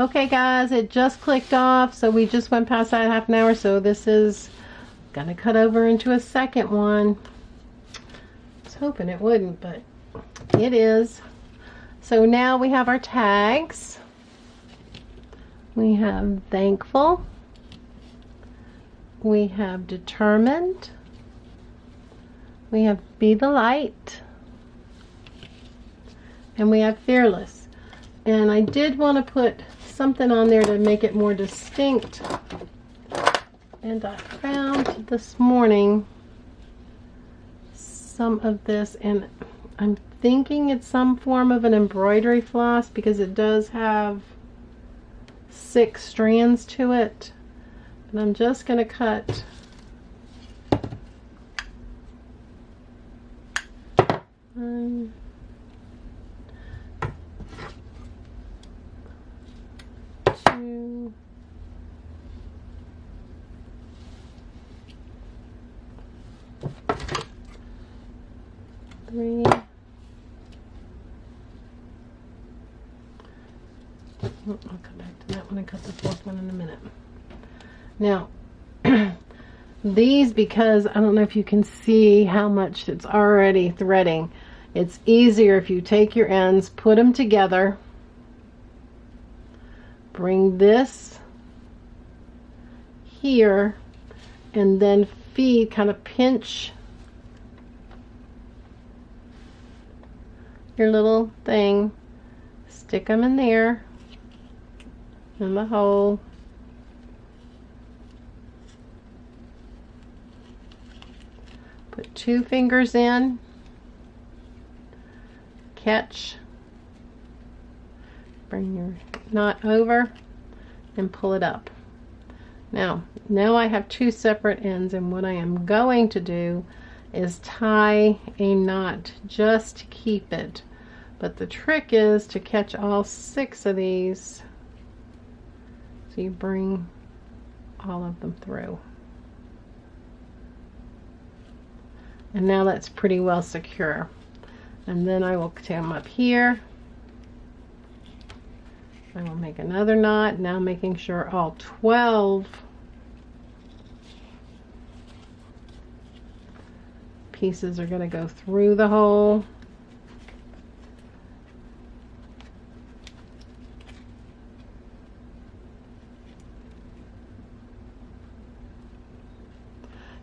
Okay guys, it just clicked off, so we just went past that half an hour, so this is gonna cut over into a second one. I was hoping it wouldn't, but it is. So now we have our tags. We have thankful. We have determined. We have be the light. And we have fearless. And I did want to put something on there to make it more distinct. And I found this morning some of this, and I'm thinking it's some form of an embroidery floss because it does have 6 strands to it. And I'm just going to cut one, 2, 3. I'll come back to that one and cut the 4th one in a minute. Now, these, because I don't know if you can see how much it's already threading, it's easier if you take your ends, put them together, bring this here, and then feed, kind of pinch your little thing, stick them in there, in the hole. Put 2 fingers in, catch, bring your knot over, and pull it up. Now I have 2 separate ends, and what I am going to do is tie a knot just to keep it. But the trick is to catch all 6 of these, so you bring all of them through. And now that's pretty well secure. And then I will come up here. I will make another knot, now making sure all 12 pieces are going to go through the hole.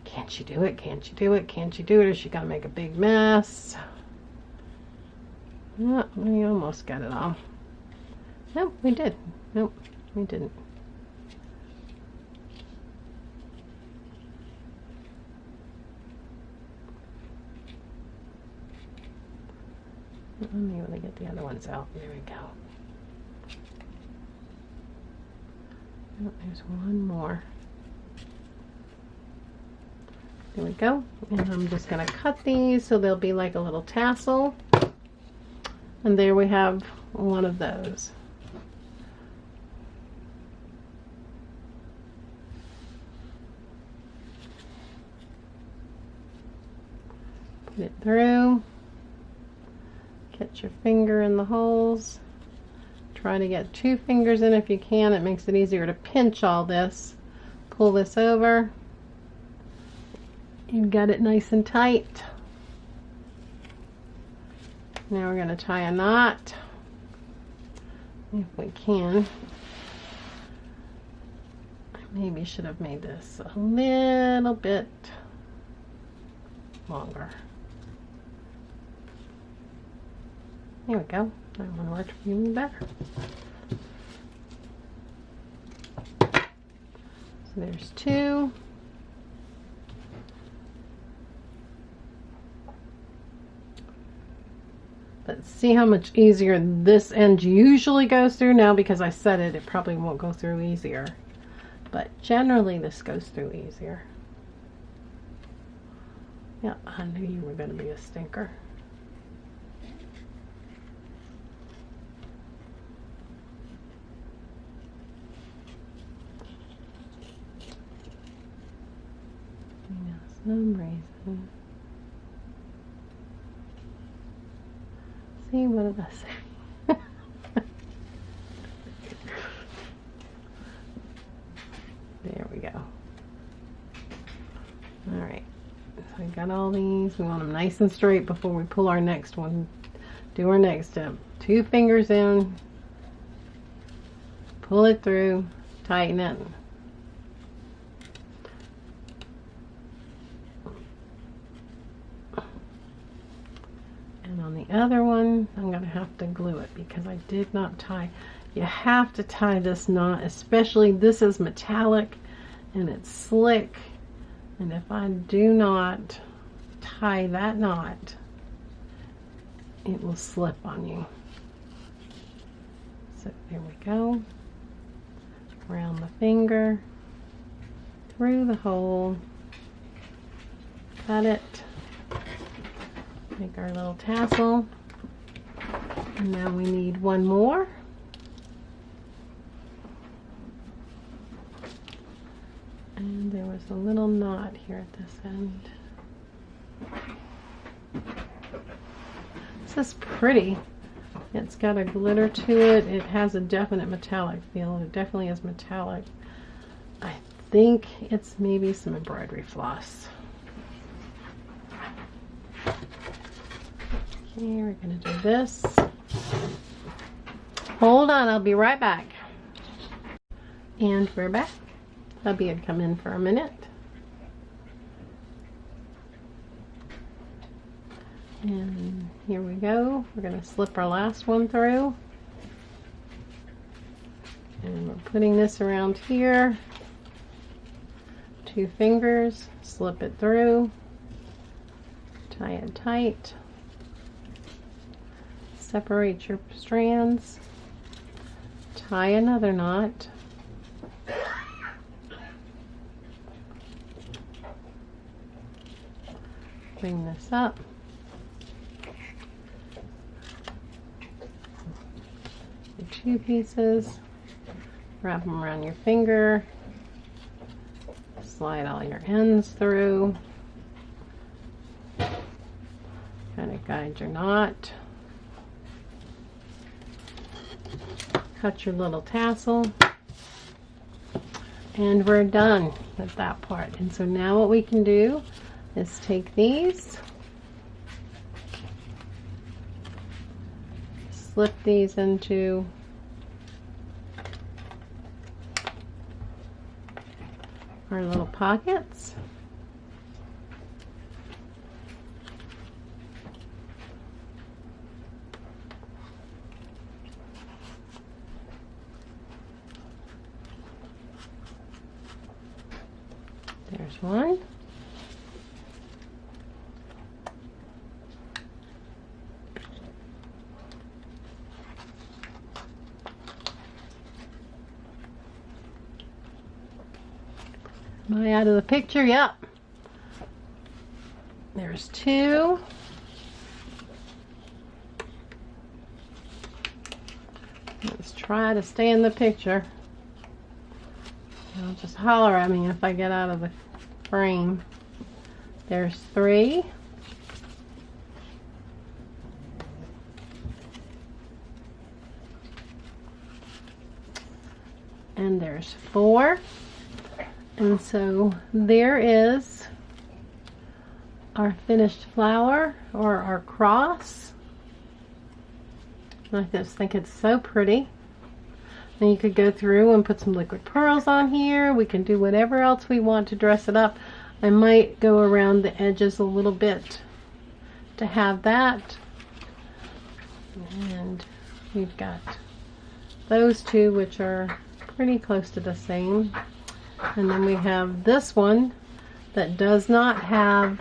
Can't you do it? Can't you do it? Can't you do it? Or is she going to make a big mess? Oh, we almost got it all. Nope, we did. Nope, we didn't. Let me really get the other ones out. There we go. Oh, there's one more. There we go. And I'm just going to cut these so they'll be like a little tassel. And there we have one of those. Put it through. Get your finger in the holes. Try to get 2 fingers in if you can. It makes it easier to pinch all this. Pull this over. You've got it nice and tight. Now we're going to tie a knot, if we can. I maybe should have made this a little bit longer. There we go. That one worked even better. So there's 2. But see how much easier this end usually goes through. Now because I said it, it probably won't go through easier. But generally this goes through easier. Yeah, I knew you were going to be a stinker. For some reason. See, what did I say? There we go. All right, so I got all these. We want them nice and straight before we pull our next one. Do our next step. 2 fingers in, pull it through, tighten it. And on the other one, I'm going to have to glue it because I did not tie. You have to tie this knot, especially this is metallic and it's slick. And if I do not tie that knot, it will slip on you. So there we go. Around the finger, through the hole, cut it, make our little tassel, and now we need one more. And there was a little knot here at this end. This is pretty. It's got a glitter to it. It has a definite metallic feel. It definitely is metallic. I think it's maybe some embroidery floss. Okay, we're going to do this. Hold on, I'll be right back. And we're back. Hubby had come in for a minute. And here we go. We're going to slip our last one through. And we're putting this around here. 2 fingers, slip it through, tie it tight, separate your strands, tie another knot. Bring this up. The 2 pieces, wrap them around your finger, slide all your ends through, kind of guide your knot, cut your little tassel, and we're done with that part. And so now what we can do is take these, slip these into our little pockets. There's one. Am I out of the picture? Yep. There's 2. Let's try to stay in the picture. I'll just holler at me if I get out of the frame. There's 3. And there's 4. And so there is our finished flower, or our cross. I just think it's so pretty. Then you could go through and put some liquid pearls on here. We can do whatever else we want to dress it up. I might go around the edges a little bit to have that. And we've got those 2, which are pretty close to the same. And then we have this one that does not have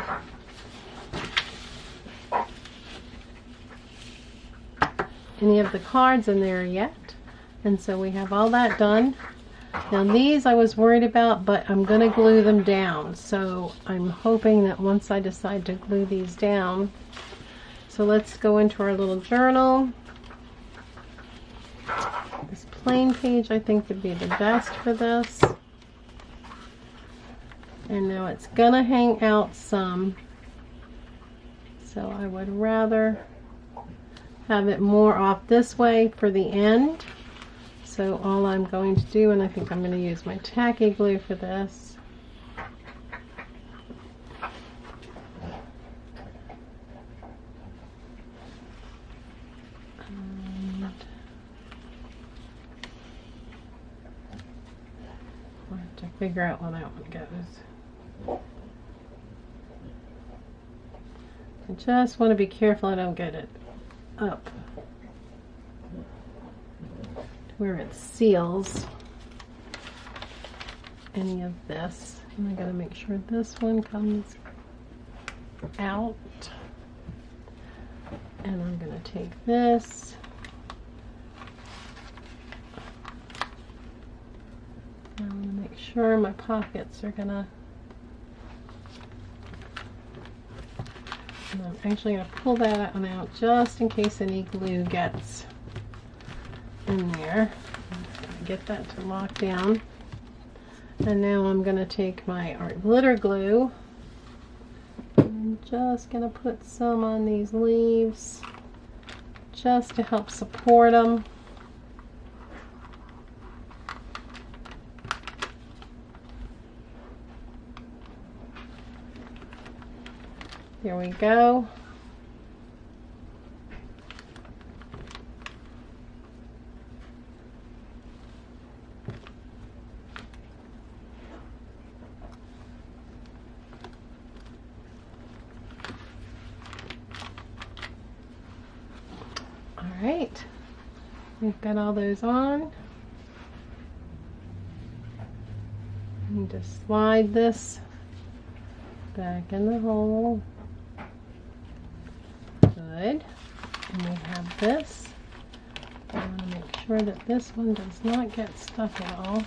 any of the cards in there yet. And so we have all that done. Now these I was worried about, but I'm going to glue them down. So I'm hoping that once I decide to glue these down. So let's go into our little journal. This plain page I think would be the best for this. And now it's gonna hang out some, so I would rather have it more off this way for the end. So all I'm going to do, and I think I'm going to use my tacky glue for this, and I'll have to figure out where that one goes. I just want to be careful I don't get it up where it seals any of this. And I gotta make sure this one comes out. And I'm gonna take this. I want to make sure my pockets are gonna. And I'm actually gonna pull that one out just in case any glue gets in there. Get that to lock down. And now I'm going to take my art glitter glue. I'm just going to put some on these leaves just to help support them. There we go. Alright, we've got all those on. And just slide this back in the hole. Good. And we have this. I want to make sure that this one does not get stuck at all.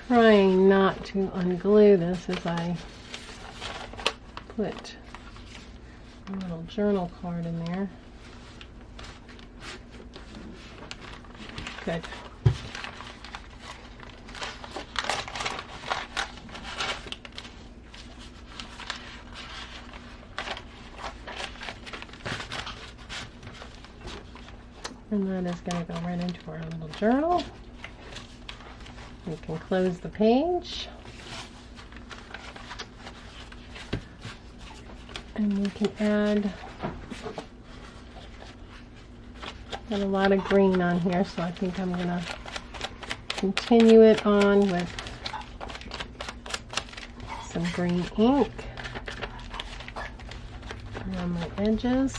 Trying not to unglue this as I put a little journal card in there. Good. And that is going to go right into our little journal. We can close the page. And we can add, got a lot of green on here, so I think I'm going to continue it on with some green ink around my edges.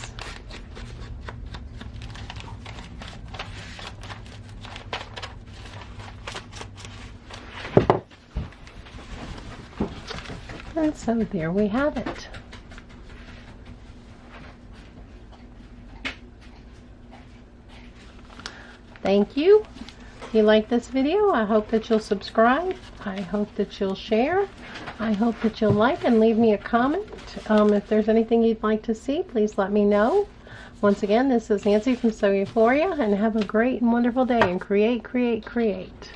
And so there we have it. Thank you. If you like this video, I hope that you'll subscribe. I hope that you'll share. I hope that you'll like and leave me a comment. If there's anything you'd like to see, please let me know. Once again, this is Nancy from Sew Euphoria, and have a great and wonderful day, and create, create, create.